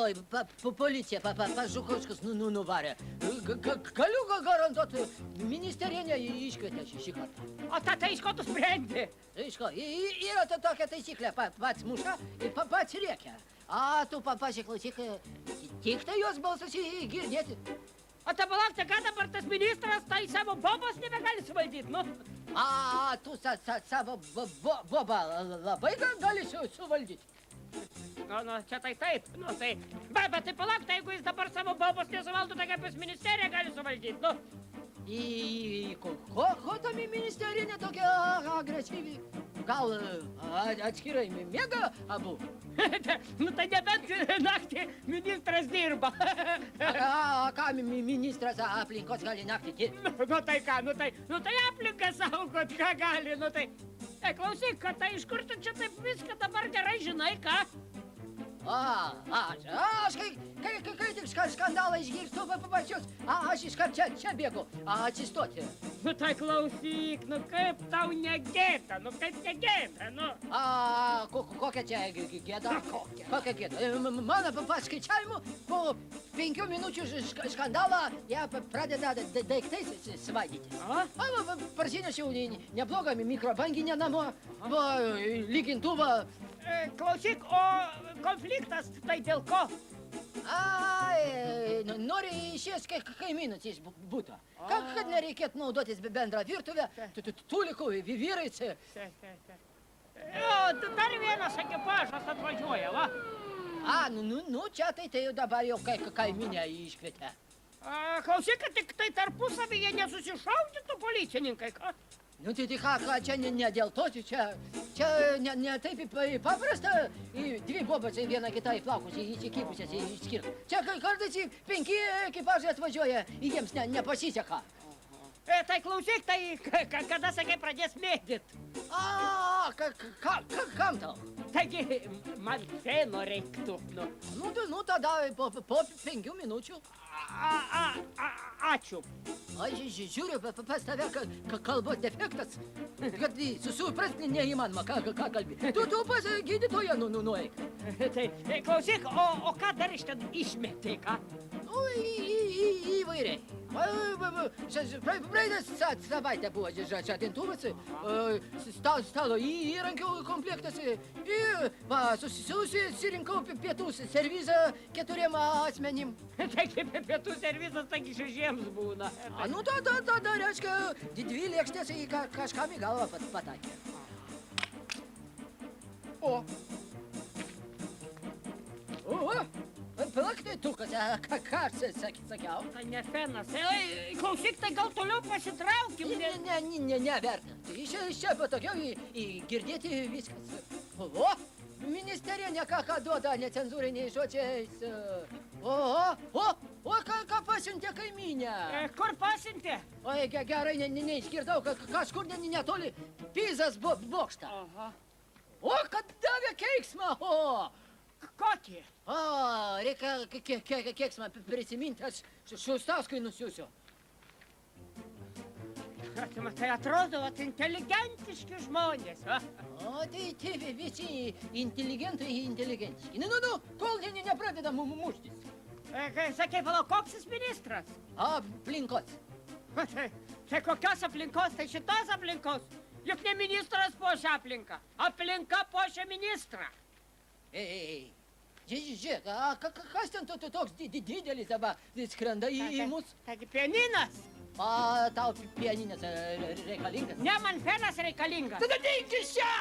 Oi, policija pas Žukauskus nuvarė. Galiu garantuoti, ministerija neiškvietė šį kartą. O tai iš ko tu sprendi? Iš ko, yra tokia taisyklė, pats muša ir pats rėkia. A, tu pasiklausyk, tik tai jos balsas girdėti. O tai palauk, tai ką dabar tas ministras tai savo bobos nebegali suvaldyti, nu? A, tu savo bobą labai gali suvaldyti. Nu, čia tai taip, nu tai... Bet tai palauk, tai jeigu jis dabar savo bobos nesuvaldo, tai kaip jis ministeriją gali suvaldyti, nu? Ko ta ministerija netokia agresyvi? Gal atskirai miega abu? Nu tai nebent naktį ministras dirba. Ką ministras aplinkos gali naktį dirbti? Nu tai ką, nu tai aplinką saugot, ką gali, nu tai... Klausyk, kad tai iš kur tu čia taip viską dabar gerai žinai, ką? Aš kai tik skandalą išgirstu pačius, aš iškart čia bėgu atsistoti. Nu tai klausyk, nu kaip tau negėda, nu kaip negėda, nu. Kokia čia gėda? Kokia gėda? Mano paskaičiavimu, po 5 minučių skandalą jie pradeda daiktais svaidyti. Parsinešiau neblogą mikrobanginę namo, lygintuvą. Klausyk, o konfliktas tai dėl ko? Nori išės kaimynus iš buto. Kad nereikėtų naudotis bendrą virtuvę, tulikų vyrais. Dar vienas ekipažas atvažiuoja, va? Čia tai jau dabar jau kaiminę iškvietė. Klausyk, kad tik tai tarpusavyje nesusišaudytų policininkai, ką? Nu tai ką, čia ne dėl to, čia ne taip paprasta, dvi bobas vieną kitą į plaukus įsikipusias išskirti. Čia kartais 5 ekipažai atvažiuoja, jiems nepasiseka. Tai klausyk, tai kada, sakai, pradės mėgdyt? Kam tau? Taigi, man feno reiktų, nu. Nu, tada po 5 minučių. Ačiū. Aš žiūriu pas tave kalbos defektas, kad suprasti neįmanoma, ką kalbi. Tu pas gydytoją nueik. Tai klausyk, o ką dar iš ten išmetė, ką? Įvairiai. Praeitą savaitę buvo žadintuvas, stalo įrankių komplektas ir susirinkau pietų servizą 4 asmenim. Taigi pietų servizas taigi 6 būna. Nu tada reiškia 2 lėkštės į kažkam į galvą patakė. O, plaktai tukas, ką aš sakiau? Tai ne fenas. Klausyk, tai gal toliau pasitraukim? Neverta. Iš čia patogiau girdėti viskas. O, ministerija ne ką duoda necenzūriniais žodžiais. O, ką pasiuntė kaiminę? Kur pasiuntė? Oi, gerai, neišgirdau, kažkur netoli Pizos bokštą. O, kad davė keiksmą, Kokį? Reikia keiksmą prisiminti, aš Šustauskui nusiųsiu. Tai atrodo, inteligentiški žmonės, va? O, tai visi inteligentiški. Nu, kol nepradeda muštis. Sakei, palauk, koks jis ministras? Aplinkos. Tai kokios aplinkos? Tai šitos aplinkos? Juk ne ministras puošia aplinką. Aplinka puošia ministrą. Ei, žiūrėk, kas ten toks didelis dabar skrenda į mus? Taigi pianinas. Tau pianinas reikalingas? Ne, man fenas reikalingas. Tada dink iš čia!